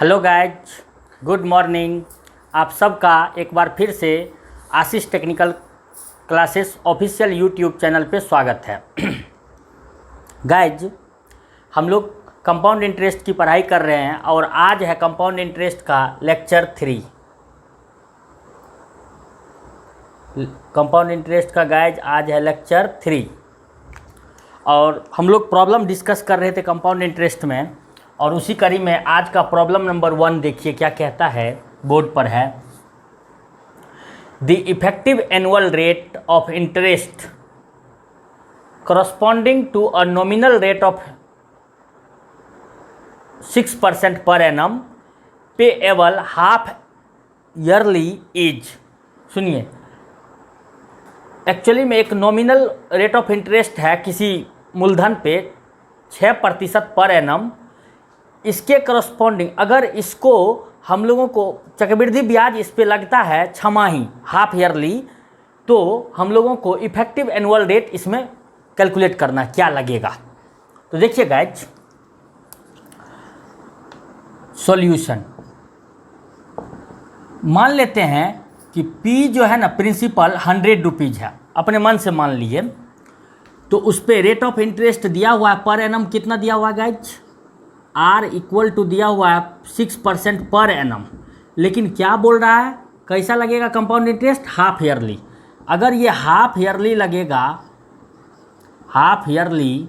Hello guys, good morning. आप सबका एक बार फिर से Ashish technical classes official YouTube channel पे स्वागत है। गाइज, हम लोग कंपाउंड इंटरेस्ट की पढ़ाई कर रहे हैं और आज है कंपाउंड इंटरेस्ट का लेक्चर 3। कंपाउंड इंटरेस्ट का गाइज आज है लेक्चर 3 और हम लोग प्रॉब्लम डिस्कस कर रहे थे कंपाउंड इंटरेस्ट में। और उसी कड़ी में आज का प्रॉब्लम नंबर 1 देखिए क्या कहता है, बोर्ड पर है। The effective annual rate of interest corresponding to a nominal rate of 6% per annum payable half yearly is। सुनिए, एक्चुअली में एक नॉमिनल रेट ऑफ इंटरेस्ट है किसी मूलधन पे 6% पर एनम। इसके करस्पॉन्डिंग अगर इसको हम लोगों को चक्रवृद्धि ब्याज इस पे लगता है छमाही हाफ ईयरली, तो हम लोगों को इफेक्टिव एनुअल रेट इसमें कैलकुलेट करना क्या लगेगा। तो देखिए गाइज, सॉल्यूशन मान लेते हैं कि P जो है ना प्रिंसिपल 100 रुपीज़ है, अपने मन से मान लिए। तो उस पर रेट ऑफ इंटरेस्ट दिया हुआ है पर एनम, कितना दिया हुआ है गाइज, R इक्वल टू दिया हुआ है 6% पर एनम। लेकिन क्या बोल रहा है, कैसा लगेगा कंपाउंड इंटरेस्ट, हाफ ईयरली। अगर ये हाफ ईयरली लगेगा, हाफ ईयरली,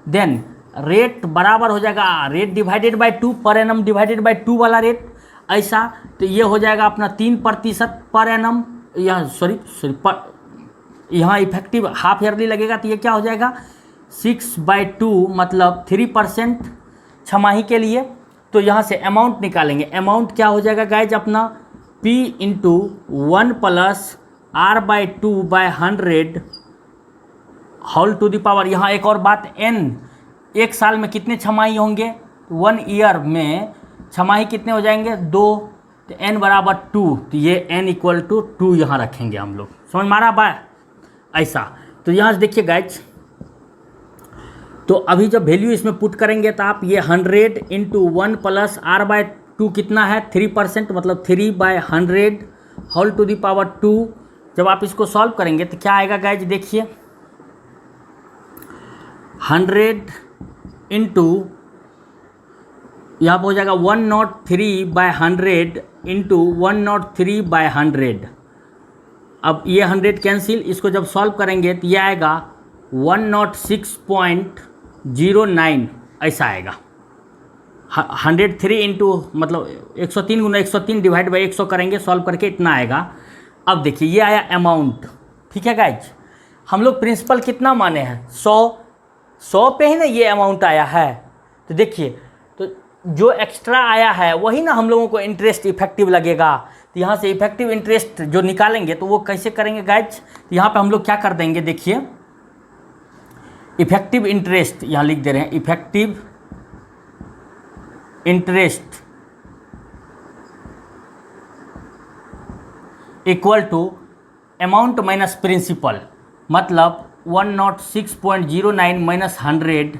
देन रेट बराबर हो जाएगा rate divided by 2 per annum divided by 2 वाला रेट। ऐसा तो ये हो जाएगा अपना 3% पर एनम। यहाँ यहाँ इफेक्टिव हाफ ईयरली लगेगा तो ये क्या हो जाएगा 6/2 मतलब 3% छमाही के लिए। तो यहाँ से अमाउंट निकालेंगे। अमाउंट क्या हो जाएगा गाइज अपना P into 1 plus R/2/100 whole to the power. यहाँ एक और बात, n एक साल में कितने छमाही होंगे, 1 ईयर में छमाही कितने हो जाएंगे 2, तो n बराबर 2, तो ये n इक्वल टू 2 यहाँ रखेंगे हम लोग। समझ मारा बा ऐसा। तो यहाँ से देखिए गाइज, तो अभी जब वैल्यू इसमें पुट करेंगे तो आप ये 100 इंटू 1 प्लस R/2 कितना है 3% मतलब 3/100 होल टू द पावर 2। जब आप इसको सॉल्व करेंगे तो क्या आएगा गाइज, देखिए 100 इंटू यहाँ पर हो जाएगा 103/100 इंटू 103/100। अब ये 100 कैंसिल, इसको जब सॉल्व करेंगे तो ये आएगा 106.09 ऐसा आएगा। 103 इंटू मतलब 103 गुना 103 डिवाइड बाई 100 करेंगे, सॉल्व करके इतना आएगा। अब देखिए ये आया अमाउंट, ठीक है गाइज। हम लोग प्रिंसिपल कितना माने हैं 100 पे ही ना ये अमाउंट आया है। तो देखिए, तो जो एक्स्ट्रा आया है वही ना हम लोगों को इंटरेस्ट इफेक्टिव लगेगा। तो यहाँ से इफेक्टिव इंटरेस्ट जो निकालेंगे तो वो कैसे करेंगे गाइज, तो यहाँ पे हम लोग क्या कर देंगे, देखिए इफेक्टिव इंटरेस्ट यहाँ लिख दे रहे हैं, effective interest equal to amount minus principal, मतलब 106.09 minus 100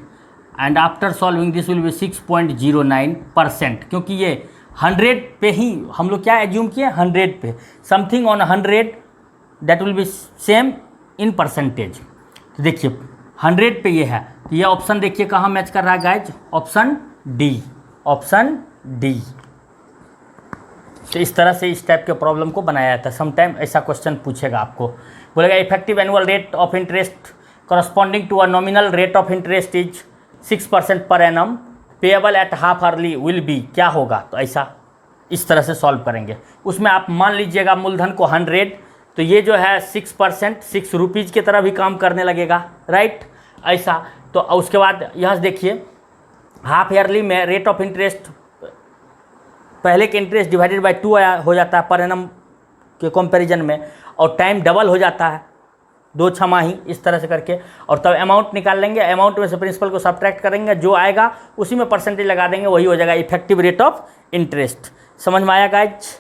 and after solving this will be 6.09%। क्योंकि ये 100 पे ही हम लोग क्या एज्यूम किए, 100 पे something on 100 that will be same in percentage. तो देखिए 100 पे ये है, तो ये ऑप्शन देखिए कहाँ मैच कर रहा है guys, option D, option D. तो इस तरह से इस टाइप के प्रॉब्लम को बनाया जाता है। समटाइम ऐसा क्वेश्चन पूछेगा आपको, बोलेगा effective annual rate of interest corresponding to a nominal rate of interest is 6% per annum payable at half yearly will be, क्या होगा। तो ऐसा इस तरह से सॉल्व करेंगे। उसमें आप मान लीजिएगा मूलधन को 100, तो ये जो है 6% 6 रुपीज़ की तरह भी काम करने लगेगा, राइट ऐसा। तो उसके बाद यहाँ से देखिए हाफ ईयरली में रेट ऑफ इंटरेस्ट पहले के इंटरेस्ट डिवाइडेड बाय 2 हो जाता है पर एनम के कंपैरिजन में, और टाइम डबल हो जाता है 2 छमाही इस तरह से करके। और तब अमाउंट निकाल लेंगे, अमाउंट में से प्रिंसिपल को सब्ट्रैक्ट करेंगे, जो आएगा उसी में परसेंटेज लगा देंगे, वही हो जाएगा इफेक्टिव रेट ऑफ इंटरेस्ट। समझ में आया गाइज,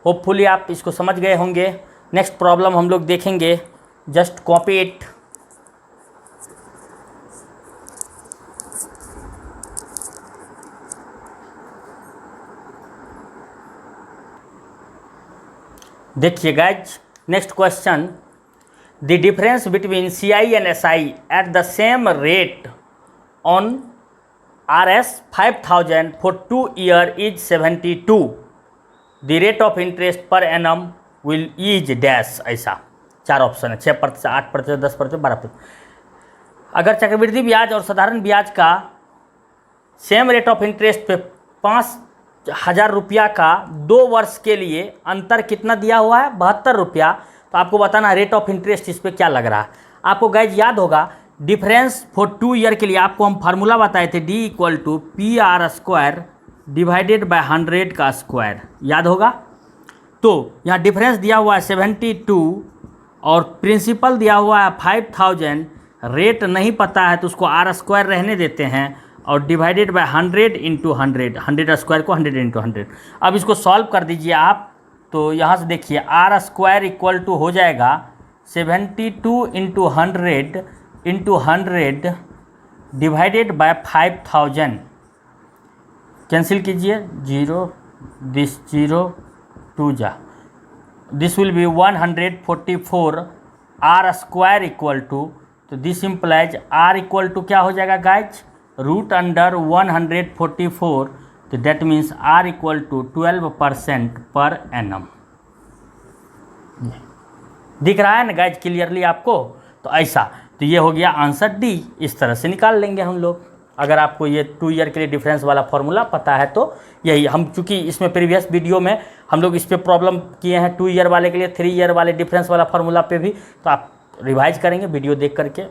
होपफुली आप इसको समझ गए होंगे। नेक्स्ट प्रॉब्लम हम लोग देखेंगे, जस्ट कॉपी इट। देखिए guys, next question, the difference between CI and SI at the same rate on RS 5000 for 2 year is 72, the rate of interest per annum will is dash. ऐसा 4 option है, 6%, 8%, 10%, 12%। अगर चक्रवृद्धि ब्याज और साधारण ब्याज का सेम रेट ऑफ इंटरेस्ट पे 5000 रुपया का 2 वर्ष के लिए अंतर कितना दिया हुआ है, 72 रुपया, तो आपको बताना रेट ऑफ इंटरेस्ट इस पर क्या लग रहा है। आपको गाइज याद होगा डिफरेंस फॉर 2 ईयर के लिए आपको हम फार्मूला बताए थे, D = PR² डिवाइडेड बाय 100 का स्क्वायर, याद होगा। तो यहाँ डिफरेंस दिया हुआ है 72 और प्रिंसिपल दिया हुआ है 5000, रेट नहीं पता है तो उसको R² रहने देते हैं और डिवाइडेड बाय 100 × 100, 100 स्क्वायर को 100 × 100। अब इसको सॉल्व कर दीजिए आप, तो यहाँ से देखिए R² = हो जाएगा 72 × 100 × 100 डिवाइडेड बाय 5000, कैंसिल कीजिए, 0 दिस 0 2 जा, दिस विल बी 144 R² तो दिस इम्प्लाइज R क्या हो जाएगा गाइज, √144, तो that means R = 12% per annum. दिख रहा है ना गाइज क्लियरली आपको। तो ऐसा, तो ये हो गया आंसर D। इस तरह से निकाल लेंगे हम लोग। अगर आपको ये 2 ईयर के लिए डिफरेंस वाला फॉर्मूला पता है तो यही हम, चूँकि इसमें प्रीवियस वीडियो में हम लोग इस पर प्रॉब्लम किए हैं 2 ईयर वाले के लिए, 3 ईयर वाले डिफरेंस वाला फॉर्मूला पे भी, तो आप रिवाइज करेंगे वीडियो देख करके,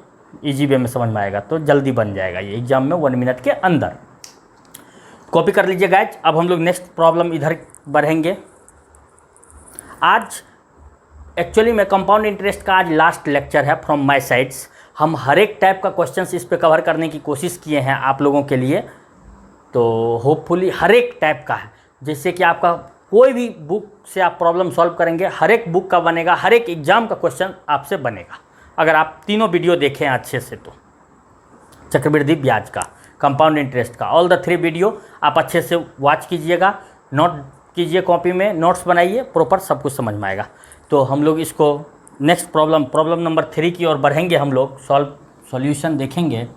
इजी वे में समझ में आएगा, तो जल्दी बन जाएगा ये एग्जाम में 1 मिनट के अंदर। कॉपी कर लीजिए गाइज। अब हम लोग नेक्स्ट प्रॉब्लम इधर बढ़ेंगे। आज एक्चुअली में कंपाउंड इंटरेस्ट का आज लास्ट लेक्चर है फ्रॉम माय साइड्स। हम हर एक टाइप का क्वेश्चंस इस पे कवर करने की कोशिश किए हैं आप लोगों के लिए, तो होपफुली हर एक टाइप का है, जैसे कि आपका कोई भी बुक से आप प्रॉब्लम सॉल्व करेंगे, हर एक बुक का बनेगा, हर एक एग्जाम का क्वेश्चन आपसे बनेगा अगर आप तीनों वीडियो देखें अच्छे से। तो चक्रवृद्धि ब्याज का, कंपाउंड इंटरेस्ट का, ऑल द 3 वीडियो आप अच्छे से वॉच कीजिएगा, नोट कीजिए, कॉपी में नोट्स बनाइए, प्रॉपर सब कुछ समझ में आएगा। तो हम लोग इसको नेक्स्ट प्रॉब्लम नंबर 3 की ओर बढ़ेंगे। हम लोग सॉल्यूशन देखेंगे।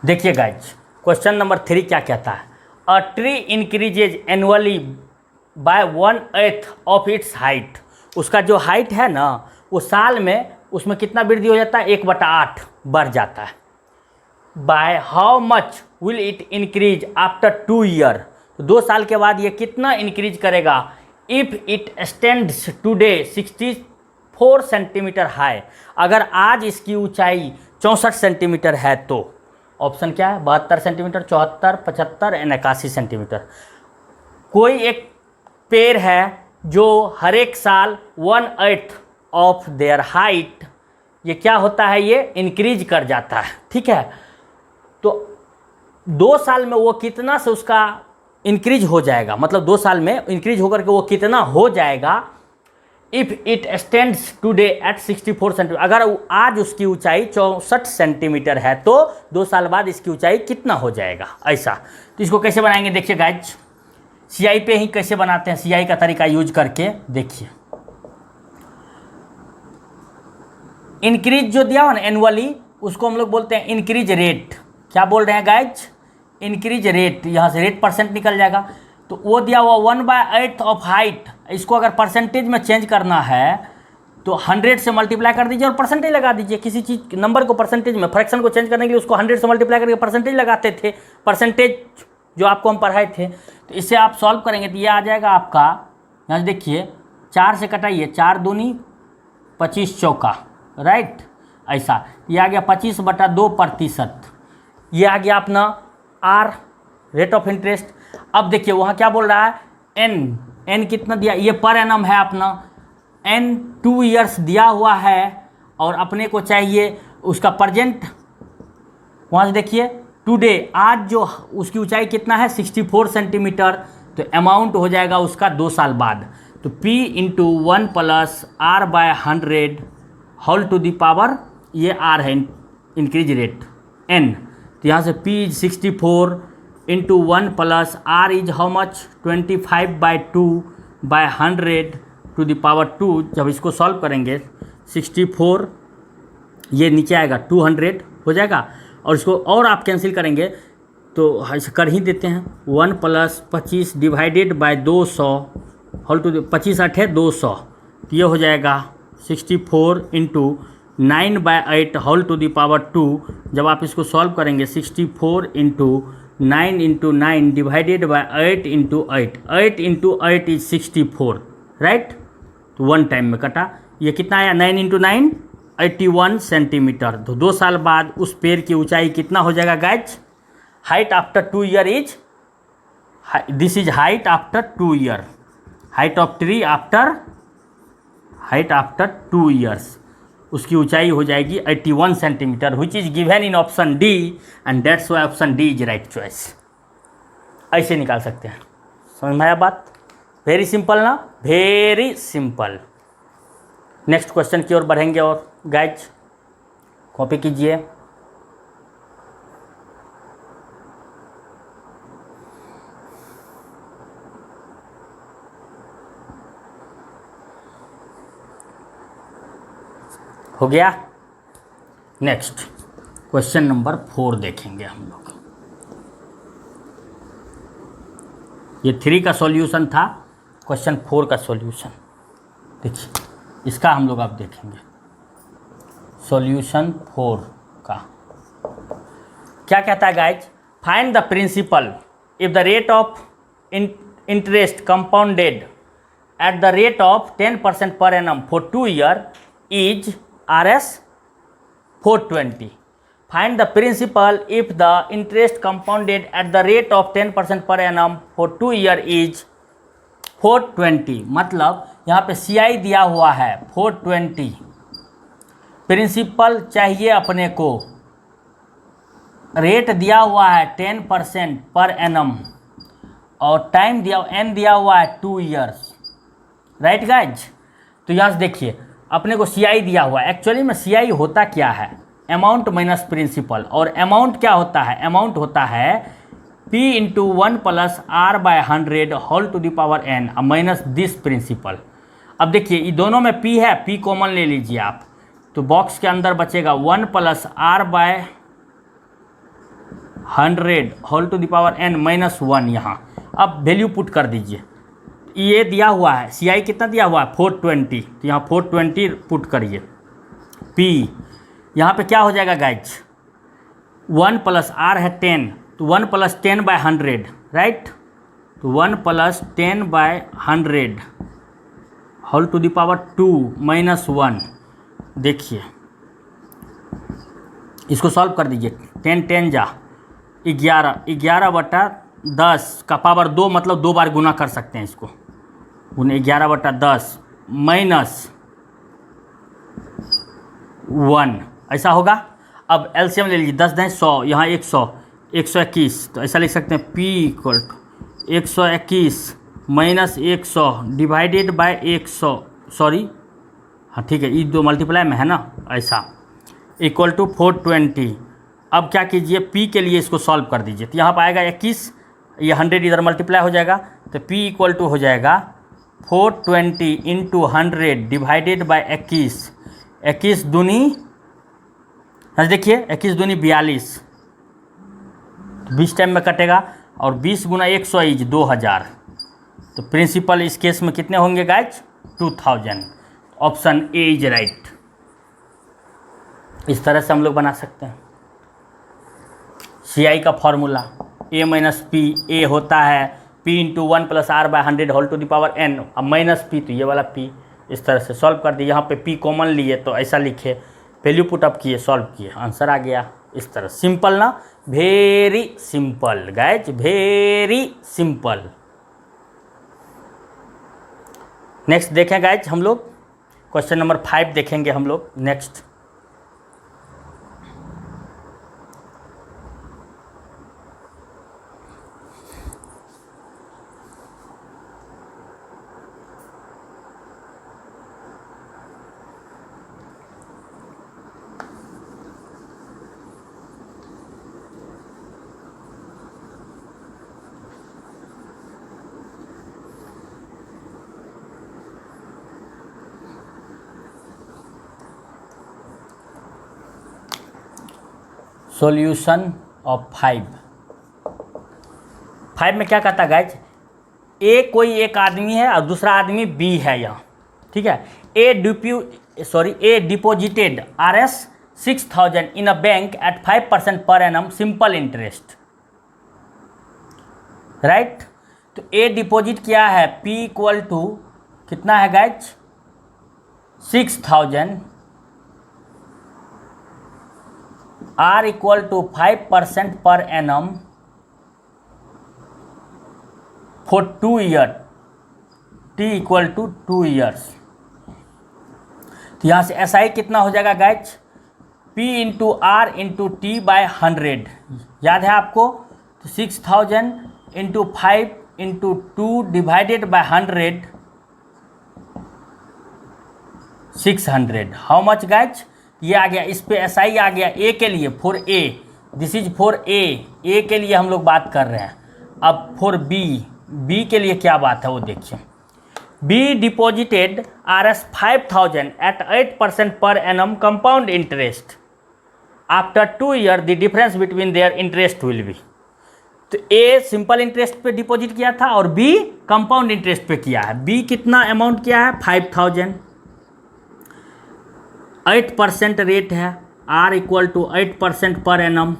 देखिए गाइज, क्वेश्चन नंबर 3 क्या कहता है, a tree increases annually by 1/8 of its height. उसका जो हाइट है ना, वो साल में उसमें कितना वृद्धि हो जाता है, 1/8 बढ़ जाता है। By how much will it increase after 2 year, तो 2 साल के बाद ये कितना इंक्रीज करेगा। If it stands today 64 centimetre high, अगर आज इसकी ऊंचाई 64 सेंटीमीटर है तो ऑप्शन क्या है, 72 सेंटीमीटर, 74, 75 एंड 81 सेंटीमीटर। कोई एक पेड़ है जो हर एक साल 1/8 ऑफ देयर हाइट, ये क्या होता है, ये इंक्रीज कर जाता है, ठीक है। तो 2 साल में वो कितना से उसका इंक्रीज हो जाएगा, मतलब 2 साल में इंक्रीज होकर के वो कितना हो जाएगा। If it stands today at 64 centimetre, अगर आज उसकी ऊंचाई 64 सेंटीमीटर है तो 2 साल बाद इसकी ऊंचाई कितना हो जाएगा, ऐसा। तो इसको कैसे बनाएंगे देखिए गाइज, CI पे ही कैसे बनाते हैं, CI का तरीका यूज करके देखिए। इंक्रीज जो दिया हो ना एनुअली, उसको हम लोग बोलते हैं इंक्रीज रेट। क्या बोल रहे हैं गाइज, इंक्रीज रेट, यहाँ से रेट परसेंट निकल जाएगा। तो वो दिया हुआ 1/8 ऑफ हाइट, इसको अगर परसेंटेज में चेंज करना है तो 100 से मल्टीप्लाई कर दीजिए और परसेंटेज लगा दीजिए। किसी चीज़ नंबर को परसेंटेज में, फ्रैक्शन को चेंज करने के लिए उसको 100 से मल्टीप्लाई करके परसेंटेज लगाते थे, परसेंटेज जो आपको हम पढ़ाए थे। तो इससे आप सॉल्व करेंगे तो ये आ जाएगा आपका, यहाँ से देखिए 4 से कटाइए, 4 दूनी 25 चौका, राइट, ऐसा। ये आ गया 25/2%, ये आ गया अपना R रेट ऑफ इंटरेस्ट। अब देखिए वहाँ क्या बोल रहा है, एन कितना दिया, ये पर एनम है अपना, N 2 ईयर्स दिया हुआ है और अपने को चाहिए उसका प्रेजेंट वहाँ से देखिए टुडे, आज जो उसकी ऊंचाई कितना है 64 सेंटीमीटर, तो अमाउंट हो जाएगा उसका 2 साल बाद। तो P into 1 plus R by 100 whole to the power, ये R है इंक्रीज रेट N, तो यहाँ से P is 64 into 1 plus R is how much 25/2 by 100 to the power 2। जब इसको सॉल्व करेंगे 64 ये नीचे आएगा 200 हो जाएगा, और इसको और आप कैंसिल करेंगे तो ऐसे कर ही देते हैं। 1 plus 25 divided by 200 whole to 25 8 है 200, तो ये हो जाएगा 64 into 9/8 whole to the power 2। जब आप इसको सॉल्व करेंगे 64 into 9 into 9 divided by 8 into 8, 8 into 8 is 64 right, तो 1 टाइम में कटा। ये कितना आया 9 इंटू 9 81 सेंटीमीटर। तो 2 साल बाद उस पेड़ की ऊंचाई कितना हो जाएगा guys? Height after 2 year is, this is height after 2 year, height of tree after, height after 2 years, उसकी ऊंचाई हो जाएगी 81 centimetre, which is given in option D, and that's why option D is right choice. ऐसे निकाल सकते हैं, समझ में आया बात? वेरी सिंपल ना, वेरी सिंपल। नेक्स्ट क्वेश्चन की ओर बढ़ेंगे और गाइज कॉपी कीजिए। हो गया। नेक्स्ट क्वेश्चन नंबर 4 देखेंगे हम लोग। ये 3 का सॉल्यूशन था, क्वेश्चन 4 का सॉल्यूशन देखिए, इसका हम लोग अब देखेंगे। सॉल्यूशन 4 का क्या कहता है guys? Find the principal if the rate of interest compounded at the rate of 10% per annum for 2 year is RS 420. Find the principal if the interest compounded at the rate of 10% per annum for 2 year is 420. मतलब यहाँ पे CI दिया हुआ है 420, principal चाहिए अपने को, rate दिया हुआ है 10% पर एनम, और टाइम दिया N दिया हुआ है 2 ईयर्स, राइट गाइज? तो यहाँ से देखिए अपने को CI दिया हुआ है, एक्चुअली में CI होता क्या है? अमाउंट माइनस प्रिंसिपल, और अमाउंट क्या होता है? अमाउंट होता है P into 1 plus R by 100 whole to the power N minus this principal. अब देखिए ये दोनों में P है, P कॉमन ले लीजिए आप, तो बॉक्स के अंदर बचेगा 1 plus R by 100 whole to the power N minus 1। यहाँ अब वैल्यू पुट कर दीजिए, ये दिया हुआ है CI कितना दिया हुआ है 420, तो यहाँ 420 पुट करिए। P यहाँ पे क्या हो जाएगा गाइज? 1 प्लस R है 10, तो 1 प्लस 10 बाय 100 राइट, तो 1 plus 10 by 100 whole to the power 2 minus 1। देखिए इसको सॉल्व कर दीजिए, 10 10 जा 11, 11/10 का पावर 2, मतलब 2 बार गुना कर सकते हैं इसको, 11/10 माइनस 1, ऐसा होगा। अब एलसीएम ले लीजिए, 10 10 100, यहाँ 100 121, तो ऐसा लिख सकते हैं P equal to 121 minus 100 divided by 100, sorry हाँ ठीक है, ये 2 मल्टीप्लाई में है ना, ऐसा इक्वल टू 420। अब क्या कीजिए P के लिए इसको सॉल्व कर दीजिए, तो यहाँ पर आएगा 21, ये 100 इधर मल्टीप्लाई हो जाएगा, तो P इक्वल टू हो जाएगा 420 इंटू 100 डिवाइडेड बाय 21, 21 दूनी, देखिए 21 दूनी 42, 20 टाइम में कटेगा, और 20 गुना 100 इज 2000, तो प्रिंसिपल इस केस में कितने होंगे guys? 2000। Option A is right. इस तरह से हम लोग बना सकते हैं। CI का formula A minus P, A होता है P into 1 plus R by 100 whole to the power N, अब माइनस P, तो ये वाला P, इस तरह से सॉल्व कर दिए। यहाँ पे P कॉमन लिए तो ऐसा लिखे, वैल्यू पुट अप किए, सॉल्व किए, आंसर आ गया। इस तरह सिंपल ना, very simple guys, very simple. Next देखें गाइज हम लोग, क्वेश्चन नंबर 5 देखेंगे हम लोग नेक्स्ट। सॉल्यूशन ऑफ 5 में क्या कहता है गाइज, ए कोई एक आदमी है और दूसरा आदमी बी है यहाँ, ठीक है। A deposited Rs 6,000 in a bank at 5% per annum simple interest, right. तो ए डिपॉजिट क्या है, P इक्वल टू कितना है guys 6,000, R equal to 5% per annum for 2 year, T equal to 2 years. तो यहाँ से SI कितना हो जाएगा guys, P into R into T by 100, याद है आपको। तो 6,000 into 5 into 2 divided by 100, 600। How much guys, ये आ गया, इस पे SI आ गया A के लिए, for A, this is for A के लिए हम लोग बात कर रहे हैं। अब फॉर B के लिए क्या बात है वो देखिए। B deposited Rs 5,000 at 8% per annum compound interest, after 2 year the difference between their interest will be. तो A सिंपल इंटरेस्ट पे डिपॉजिट किया था और B कंपाउंड इंटरेस्ट पे किया है। B कितना अमाउंट किया है 5,000, 8% रेट है, R equal to 8% per annum,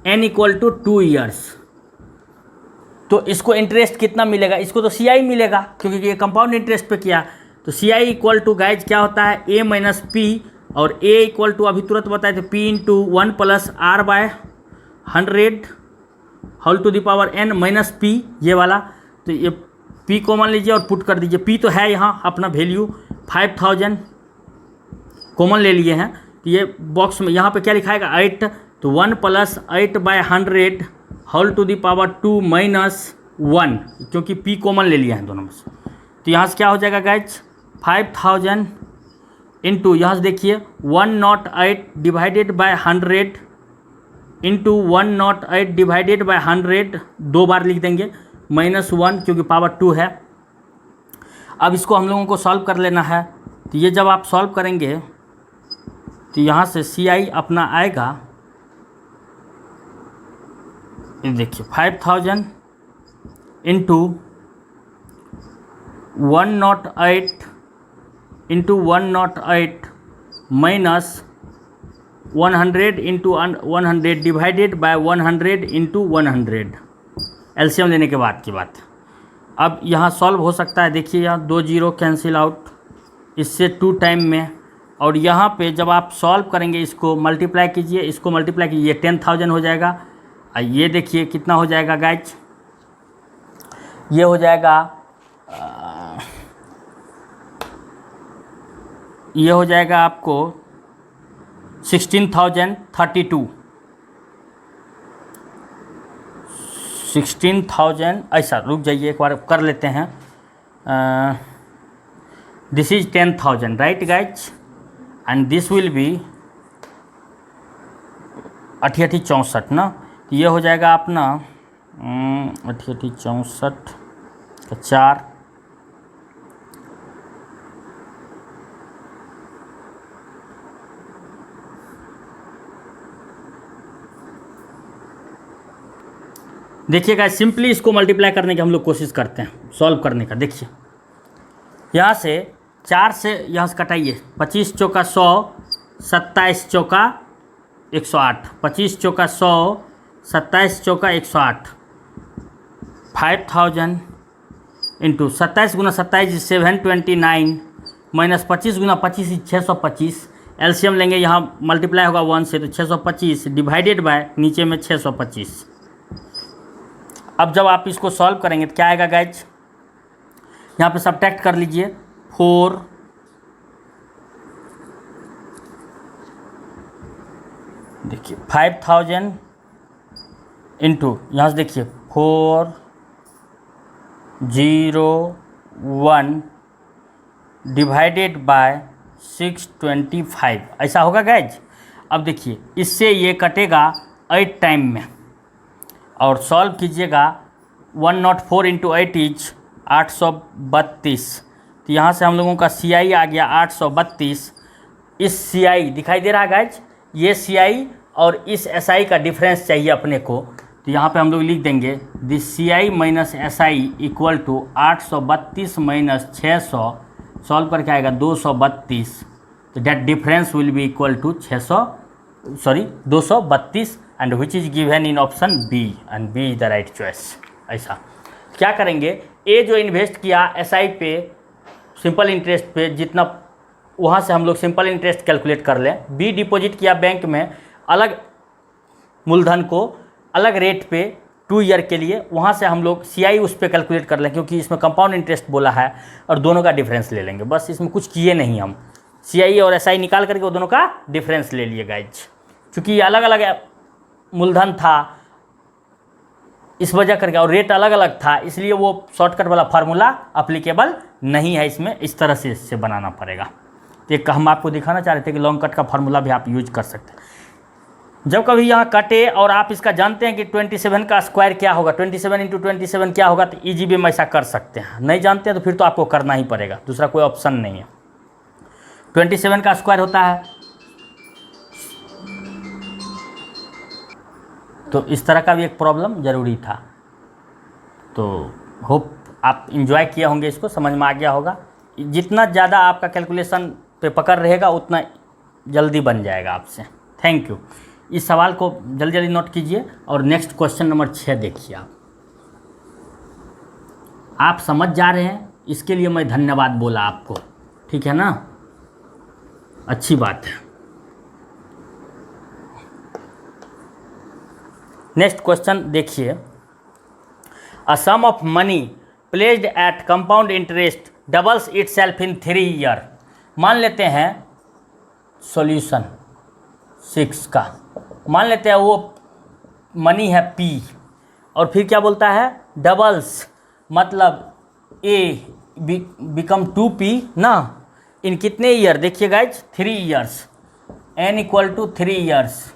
N equal to 2 years. तो इसको इंटरेस्ट कितना मिलेगा, इसको तो CI मिलेगा क्योंकि ये कंपाउंड इंटरेस्ट पे किया। तो CI इक्वल टू गाइज क्या होता है A माइनस P, और A इक्वल टू अभी तुरंत बताए थे P into 1 plus R by 100 whole to the power N minus P, ये वाला। तो ये P कॉमन लीजिए और पुट कर दीजिए। P तो है यहाँ अपना वैल्यू 5,000 कॉमन ले लिए हैं, तो ये बॉक्स में यहाँ पे क्या लिखाएगा 8, तो 1 plus 8 by 100 whole to the power 2 minus 1, क्योंकि P कॉमन ले लिया है दोनों में से। तो यहाँ से क्या हो जाएगा गाइज 5,000 इंटू, यहाँ से देखिए 108 divided by 100 into 108 divided by 100, 2 बार लिख देंगे, -1 क्योंकि पावर 2 है। अब इसको हम लोगों को सॉल्व कर लेना है। तो ये जब आप सॉल्व करेंगे तो यहाँ से CI अपना आएगा, ये देखिए 5,000 into 108 into 108 minus 100 into 100 divided by 100 into 100, LCM लेने के बाद की बात। अब यहाँ सॉल्व हो सकता है, देखिए यहाँ 2 जीरो कैंसिल आउट, इससे 2 टाइम में, और यहाँ पे जब आप सॉल्व करेंगे इसको मल्टीप्लाई कीजिए, इसको मल्टीप्लाई कीजिए, 10,000 हो जाएगा। ये देखिए कितना हो जाएगा गाइज, ये हो जाएगा ये हो जाएगा आपको 16,032, 16,000। ऐसा रुक जाइए, एक बार कर लेते हैं। This is 10,000 right guys, and this will B 8864 ना। तो ये हो जाएगा अपना 8864 का 4, देखिएगा सिंपली इसको मल्टीप्लाई करने की हम लोग कोशिश करते हैं, सॉल्व करने का। देखिए यहाँ से 4 से यहाँ से कटाइए, 25 चौका 100, 27 चौका 108, 25 चौका 100, 27 चौका 108, 5,000 इंटू 27 गुना 27 729 माइनस 25 गुना 25 625, एलसीएम लेंगे, यहाँ मल्टीप्लाई होगा 1 से, तो 625 डिवाइडेड बाय नीचे में 625। अब जब आप इसको सॉल्व करेंगे तो क्या आएगा गाइज, यहाँ पे सब्ट्रैक्ट कर लीजिए 4, देखिए 5,000 इंटू यहाँ से देखिए 401 डिवाइडेड बाय 625, ऐसा होगा गाइज। अब देखिए इससे ये कटेगा 8 टाइम में, और सॉल्व कीजिएगा 104 इंटू 8 इज 832। तो यहाँ से हम लोगों का CI आ गया 832। इस CI दिखाई दे रहा है गाइज, ये CI और इस SI का डिफरेंस चाहिए अपने को, तो यहाँ पे हम लोग लिख देंगे this CI minus SI equal to 832 minus 600, solve करके आएगा 232, तो that difference will be equal to 232 and which is given in option B and B is the right choice. ऐसा क्या करेंगे, ए जो इन्वेस्ट किया SI पे सिंपल इंटरेस्ट पे, जितना वहाँ से हम लोग सिंपल इंटरेस्ट कैलकुलेट कर लें। बी डिपॉजिट किया बैंक में अलग मूलधन को अलग रेट पे 2 ईयर के लिए, वहाँ से हम लोग CI उस पर कैलकुलेट कर लें, क्योंकि इसमें कंपाउंड इंटरेस्ट बोला है, और दोनों का डिफरेंस ले लेंगे। बस इसमें कुछ किए नहीं हम, CI और SI निकाल करके वो दोनों का डिफरेंस ले लिए गाइज। क्योंकि ये अलग अलग मूलधन था इस वजह करके, और रेट अलग अलग था, इसलिए वो शॉर्टकट वाला फार्मूला अप्लीकेबल नहीं है इसमें, इस तरह से इससे बनाना पड़ेगा। तो एक हम आपको दिखाना चाह रहे थे कि लॉन्ग कट का फार्मूला भी आप यूज कर सकते हैं। जब कभी यहाँ कटे और आप इसका जानते हैं कि 27 का स्क्वायर क्या होगा, 27 इंटू 27 क्या होगा, तो ईजी वे में ऐसा कर सकते हैं। नहीं जानते हैं तो फिर तो आपको करना ही पड़ेगा, दूसरा कोई ऑप्शन नहीं है। 27 का स्क्वायर होता है, तो इस तरह का भी एक प्रॉब्लम ज़रूरी था। तो होप आप इंजॉय किए होंगे, इसको समझ में आ गया होगा। जितना ज़्यादा आपका कैलकुलेशन पे पकड़ रहेगा उतना जल्दी बन जाएगा आपसे। Thank you. इस सवाल को जल्दी जल्दी नोट कीजिए और नेक्स्ट क्वेश्चन नंबर 6 देखिए। आप समझ जा रहे हैं, इसके लिए मैं धन्यवाद बोला आपको, ठीक है ना, अच्छी बात है। नेक्स्ट क्वेश्चन देखिए, a sum of money placed at compound interest doubles itself in 3 year. मान लेते हैं सॉल्यूशन 6 का, मान लेते हैं वो मनी है P, और फिर क्या बोलता है डबल्स, मतलब A बिकम 2P ना, इन कितने ईयर, देखिए guys 3 years, N equal to 3 years,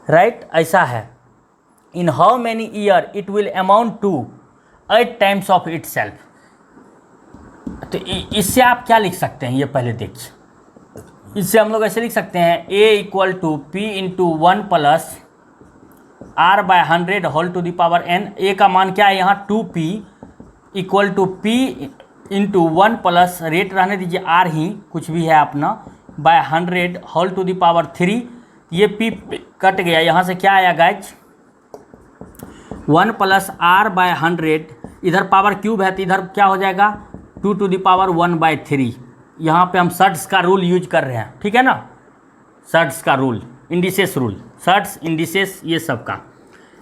right, ऐसा है। In how many year it will amount to 8 times of itself. तो इससे आप क्या लिख सकते हैं, ये पहले देखिए। इससे हम लोग ऐसे लिख सकते हैं A equal to P into 1 plus R by 100 whole to the power N। A का मान क्या है यहाँ 2P equal to P into 1 plus rate रहने दीजिए R ही, कुछ भी है अपना, by 100 whole to the power 3। ये P कट गया, यहाँ से क्या आया गाइज 1 प्लस R बाय 100, इधर पावर क्यूब है तो इधर क्या हो जाएगा 2 टू द पावर 1/3। यहाँ पे हम सर्ट्स का रूल यूज कर रहे हैं, ठीक है ना, सर्ट्स का rule, indices rule, surds indices ये सब का।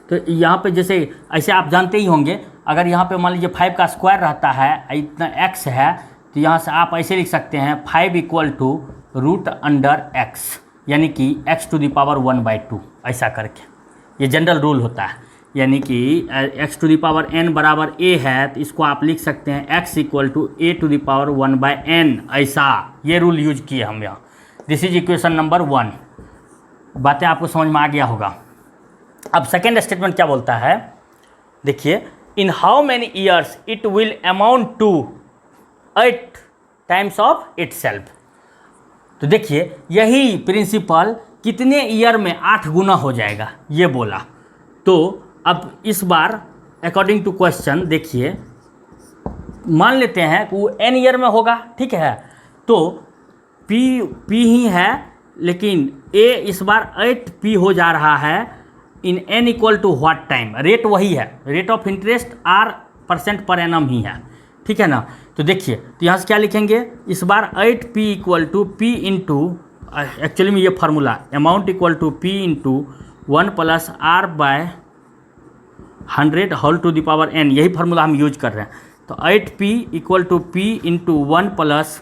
तो यहाँ पे जैसे ऐसे आप जानते ही होंगे, अगर यहाँ पे मान लीजिए 5 का स्क्वायर रहता है, इतना x है, तो यहाँ से आप ऐसे लिख सकते हैं 5 equal to root under x, यानी कि x टू द पावर 1/2, ऐसा करके ये जनरल रूल होता है। यानी कि x to the power n बराबर a है, तो इसको आप लिख सकते हैं x equal to a to the power 1/n, ऐसा ये रूल यूज किए हम यहाँ। This is equation number 1। बातें आपको समझ में आ गया होगा। अब सेकेंड स्टेटमेंट क्या बोलता है, देखिए, in how many years it will amount to 8 times of itself. तो देखिए यही प्रिंसिपल कितने ईयर में 8 गुना हो जाएगा ये बोला। तो अब इस बार अकॉर्डिंग टू क्वेश्चन देखिए, मान लेते हैं कि वो n ईयर में होगा, ठीक है, तो P ही है, लेकिन A इस बार 8P हो जा रहा है in n equal to what time, rate वही है, rate of interest R% per annum ही है, ठीक है ना। तो देखिए, तो यहाँ से क्या लिखेंगे, इस बार 8P equal to P into, actually में ये formula amount equal to P into 1 plus R by 100 whole to the power n, यही फार्मूला हम यूज कर रहे हैं। तो 8P equal to P into 1 plus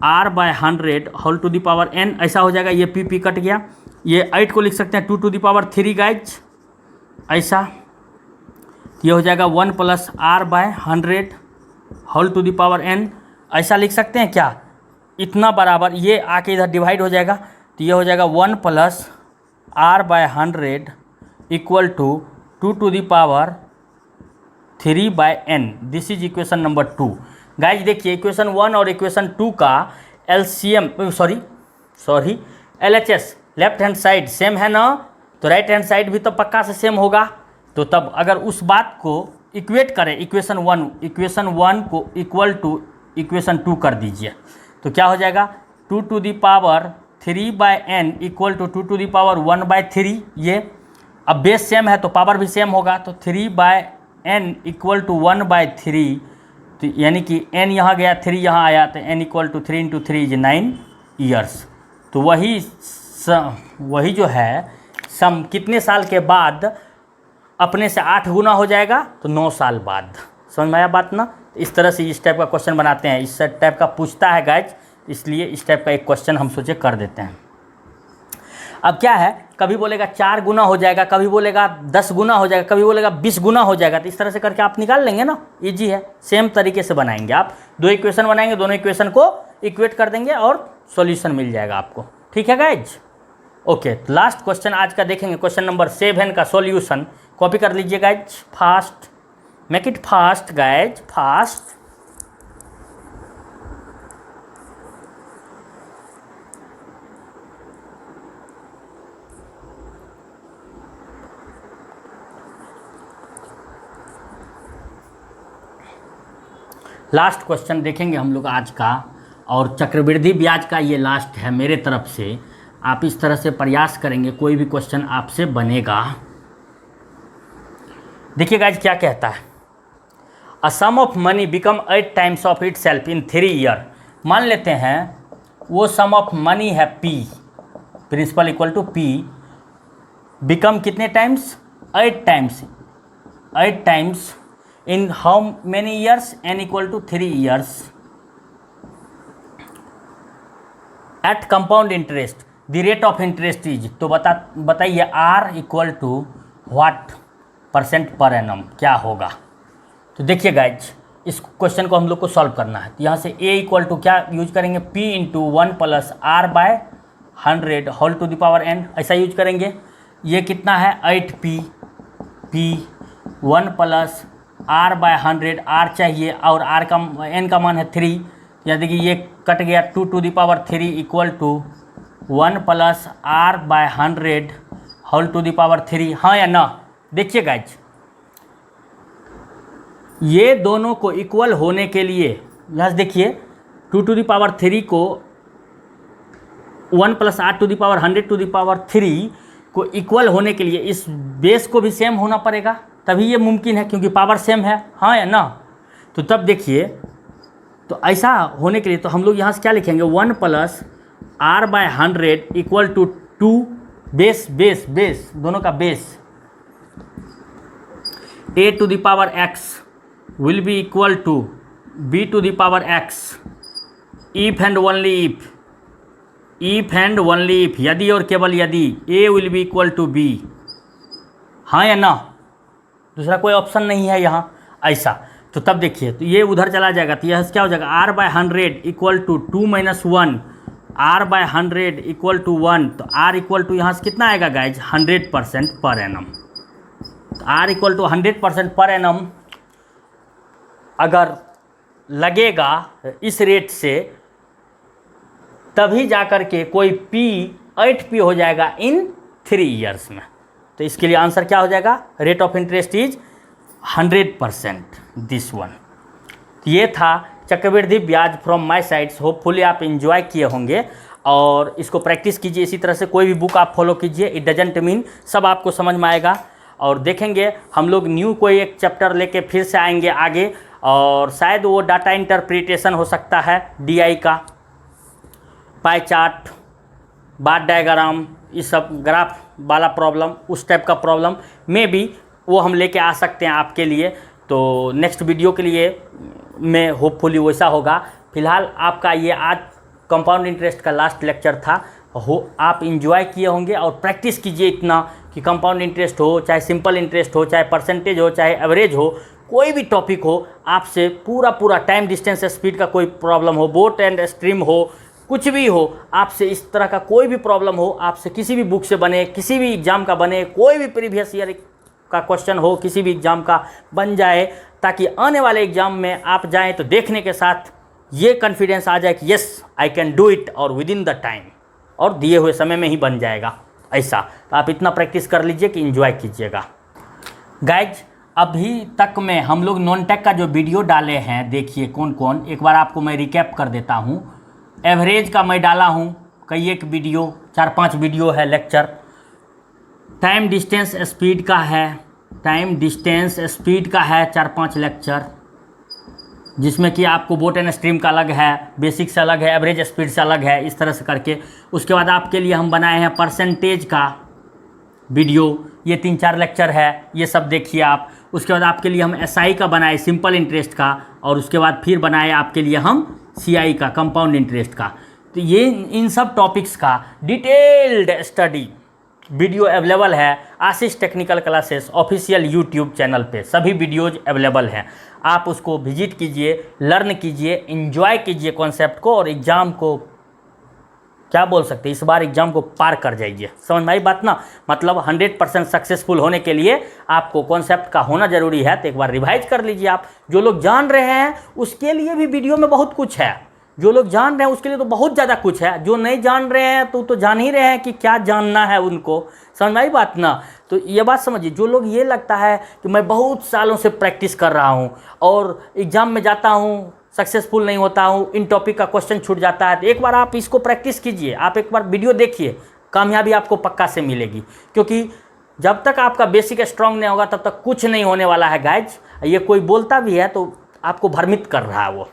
R by 100 whole to the power n, ऐसा हो जाएगा। ये P कट गया, ये 8 को लिख सकते हैं 2 टू द पावर 3 गाइज, ऐसा। ये हो जाएगा 1 plus R by 100 whole to the power n, ऐसा लिख सकते हैं क्या, इतना बराबर, ये आके इधर डिवाइड हो जाएगा, तो ये हो जाएगा 1 plus R by 100 equal to 2 to the power 3/n। This is equation number 2 guys. देखिए इक्वेशन 1 और इक्वेशन 2 का LCM, sorry LHS left hand side same है ना, तो राइट हैंड साइड भी तो पक्का से सेम होगा। तो तब अगर उस बात को इक्वेट करें, इक्वेशन वन को इक्वल टू इक्वेशन 2 कर दीजिए, तो क्या हो जाएगा 2 to the power 3/n equal to 2 to the power 1/3। ये अब बेस सेम है तो पावर भी सेम होगा, तो 3/n इक्वल टू 1/3, तो यानी कि n यहाँ गया 3 यहाँ आया, तो n इक्वल टू 3 × 3 = 9 ईयर्स। तो वही जो है सम कितने साल के बाद अपने से 8 गुना हो जाएगा, तो 9 साल बाद। समझ में आया बात ना। इस तरह से इस टाइप का क्वेश्चन बनाते हैं, इस टाइप का पूछता है गाइज, इसलिए इस टाइप का एक क्वेश्चन हम सोचे कर देते हैं। अब क्या है, कभी बोलेगा 4 गुना हो जाएगा, कभी बोलेगा 10 गुना हो जाएगा, कभी बोलेगा 20 गुना हो जाएगा, तो इस तरह से करके आप निकाल लेंगे ना, इजी है। सेम तरीके से बनाएंगे आप, 2 इक्वेशन बनाएंगे, दोनों इक्वेशन को इक्वेट कर देंगे और सॉल्यूशन मिल जाएगा आपको। ठीक है गाइज, ओके। लास्ट क्वेश्चन आज का देखेंगे, क्वेश्चन नंबर 7 का सॉल्यूशन। कॉपी कर लीजिए guys, fast, make it fast guys, fast. Last question देखेंगे हम लोग आज का, और चक्रवृद्धि ब्याज का ये लास्ट है मेरे तरफ से। आप इस तरह से प्रयास करेंगे, कोई भी क्वेश्चन आपसे बनेगा। देखिए गाइज क्या कहता है, a sum of money become 8 times of itself in 3 year. मान लेते हैं वो सम ऑफ मनी है P, principal equal to P, become कितने times, 8 times, 8 times in how many years, n equal to 3 years, at compound interest, the rate of interest is. तो बताइए R equal to what % per annum क्या होगा। तो देखिए guys, इस question को हम लोग को सॉल्व करना है। तो यहाँ से A इक्वल टू क्या यूज करेंगे, P into 1 + R/100 whole to the power n, ऐसा यूज करेंगे। ये कितना है 8P, P 1 + R/100, R चाहिए और R का n का मान है 3, यानी कि ये कट गया 2 to the power 3 equal to 1 + R/100 whole to the power 3, हाँ या ना। देखिए गाइज, ये दोनों को इक्वल होने के लिए यहाँ से देखिए 2 टू द पावर 3 को 1 + R to the power 100 to the power 3 को इक्वल होने के लिए इस बेस को भी सेम होना पड़ेगा, तभी ये मुमकिन है, क्योंकि पावर सेम है, हाँ या ना। तो तब देखिए, तो ऐसा होने के लिए तो हम लोग यहाँ से क्या लिखेंगे, 1 + R/100 इक्वल टू 2 बेस दोनों का base, a to the power x will be equal to b to the power x if and only if यदि और केवल यदि a will be equal to b, हाँ या ना, दूसरा कोई ऑप्शन नहीं है यहाँ ऐसा। तो तब देखिए, तो ये उधर चला जाएगा, तो यह क्या हो जाएगा R/100 equal to 2 - 1, R/100 equal to 1, तो R इक्वल टू यहाँ से कितना आएगा guys 100% per annum. R equal to 100% per annum अगर लगेगा इस रेट से, तभी जाकर के कोई P 8P हो जाएगा इन 3 ईयर्स में। तो इसके लिए आंसर क्या हो जाएगा, rate of interest is 100%, this one. ये था चक्रवृद्धि ब्याज फ्रॉम माय साइड्स। होपफुली आप एंजॉय किए होंगे और इसको प्रैक्टिस कीजिए। इसी तरह से कोई भी बुक आप फॉलो कीजिए, इट डजंट मीन सब आपको समझ में आएगा। और देखेंगे हम लोग न्यू कोई एक चैप्टर लेके फिर से आएंगे आगे, और शायद वो डाटा इंटरप्रिटेशन हो सकता है, DI का, पाई चार्ट, बार डायग्राम, ये सब ग्राफ वाला प्रॉब्लम, उस टाइप का प्रॉब्लम में भी वो हम लेके आ सकते हैं आपके लिए। तो नेक्स्ट वीडियो के लिए में होपफुली वैसा होगा। फिलहाल आपका ये आज कंपाउंड इंटरेस्ट का लास्ट लेक्चर था। आप इंजॉय किए होंगे और प्रैक्टिस कीजिए इतना कि कंपाउंड इंटरेस्ट हो, चाहे सिंपल इंटरेस्ट हो, चाहे परसेंटेज हो, चाहे एवरेज हो, कोई भी टॉपिक हो, आपसे पूरा टाइम डिस्टेंस स्पीड का कोई प्रॉब्लम हो, बोट एंड स्ट्रीम हो, कुछ भी हो, आपसे इस तरह का कोई भी प्रॉब्लम हो, आपसे किसी भी बुक से बने, किसी भी एग्ज़ाम का बने, कोई भी प्रीवियस ईयर का क्वेश्चन हो, किसी भी एग्ज़ाम का बन जाए, ताकि आने वाले एग्ज़ाम में आप जाएं तो देखने के साथ ये कॉन्फिडेंस आ जाए कि yes I can do it और विद इन द टाइम। और दिए हुए समय में ही बन जाएगा ऐसा। तो आप इतना प्रैक्टिस कर लीजिए कि एंजॉय कीजिएगा। गाइज अभी तक में हम लोग नॉन टेक का जो वीडियो डाले हैं, देखिए कौन कौन, एक बार आपको मैं रिकैप कर देता हूँ। एवरेज का मैं डाला हूँ कई एक वीडियो, 4-5 वीडियो है लेक्चर। टाइम डिस्टेंस स्पीड का है, टाइम डिस्टेंस स्पीड का है 4-5 लेक्चर, जिसमें कि आपको बोट एंड स्ट्रीम का अलग है, बेसिक से अलग है, एवरेज स्पीड से अलग है, इस तरह से करके। उसके बाद आपके लिए हम बनाए हैं परसेंटेज का वीडियो, ये 3-4 लेक्चर है, ये सब देखिए आप। उसके बाद आपके लिए हम एसआई का बनाए, सिंपल इंटरेस्ट का, और उसके बाद फिर बनाए आपके लिए हम सीआई का, कंपाउंड इंटरेस्ट का। तो ये इन सब टॉपिक्स का डिटेल्ड स्टडी वीडियो अवेलेबल है Ashish technical classes official YouTube channel पे, सभी वीडियोज अवेलेबल हैं। आप उसको विजिट कीजिए, लर्न कीजिए, एंजॉय कीजिए कॉन्सेप्ट को, और एग्ज़ाम को क्या बोल सकते हैं, इस बार एग्ज़ाम को पार कर जाइए। समझ में आई बात ना? मतलब 100% सक्सेसफुल होने के लिए आपको कॉन्सेप्ट का होना ज़रूरी है। तो एक बार रिवाइज कर लीजिए आप। जो लोग जान रहे हैं उसके लिए भी वीडियो में बहुत कुछ है, जो लोग जान रहे हैं उसके लिए तो बहुत ज़्यादा कुछ है, जो नहीं जान रहे हैं तो जान ही रहे हैं कि क्या जानना है उनको। समझ में आई बात ना? तो ये बात समझिए। जो लोग ये लगता है कि मैं बहुत सालों से प्रैक्टिस कर रहा हूँ और एग्ज़ाम में जाता हूँ सक्सेसफुल नहीं होता हूँ, इन टॉपिक का क्वेश्चन छूट जाता है, तो एक बार आप इसको प्रैक्टिस कीजिए, आप एक बार वीडियो देखिए, कामयाबी आपको पक्का से मिलेगी। क्योंकि जब तक आपका बेसिक स्ट्रांग नहीं होगा तब तक कुछ नहीं होने वाला है गाइज। ये कोई बोलता भी है तो आपको भ्रमित कर रहा है, वो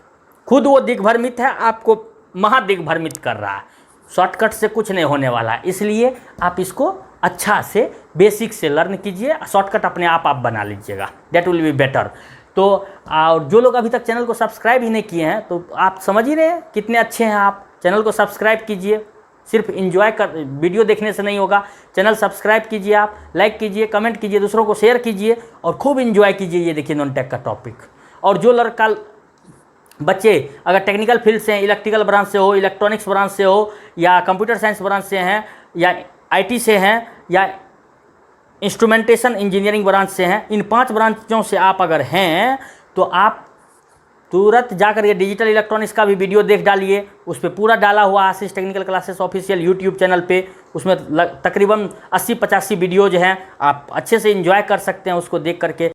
खुद वो दिग्भ्रमित है, आपको महादिग्भ्रमित कर रहा है। शॉर्टकट से कुछ नहीं होने वाला है, इसलिए आप इसको अच्छा से बेसिक से लर्न कीजिए, शॉर्टकट अपने आप बना लीजिएगा, दैट विल बी बेटर। तो और जो लोग अभी तक चैनल को सब्सक्राइब ही नहीं किए हैं, तो आप समझ ही रहे हैं कितने अच्छे हैं आप। चैनल को सब्सक्राइब कीजिए, सिर्फ एंजॉय कर वीडियो देखने से नहीं होगा, चैनल सब्सक्राइब कीजिए, आप लाइक कीजिए, कमेंट कीजिए, दूसरों को शेयर कीजिए और खूब एंजॉय कीजिए। ये देखिए नॉन टेक का टॉपिक। और जो लड़का बच्चे अगर टेक्निकल फील्ड से हैं, इलेक्ट्रिकल ब्रांच से हो, इलेक्ट्रॉनिक्स ब्रांच से हो, या कंप्यूटर साइंस ब्रांच से हैं, या आईटी से हैं, या इंस्ट्रूमेंटेशन इंजीनियरिंग ब्रांच से हैं, इन 5 ब्रांचों से आप अगर हैं तो आप तुरंत जाकर के डिजिटल इलेक्ट्रॉनिक्स का भी वीडियो देख डालिए। उस पर पूरा डाला हुआ Ashish technical classes official YouTube channel पे, उसमें तकरीबन 80-85 वीडियोज हैं, आप अच्छे से एंजॉय कर सकते हैं उसको देख करके।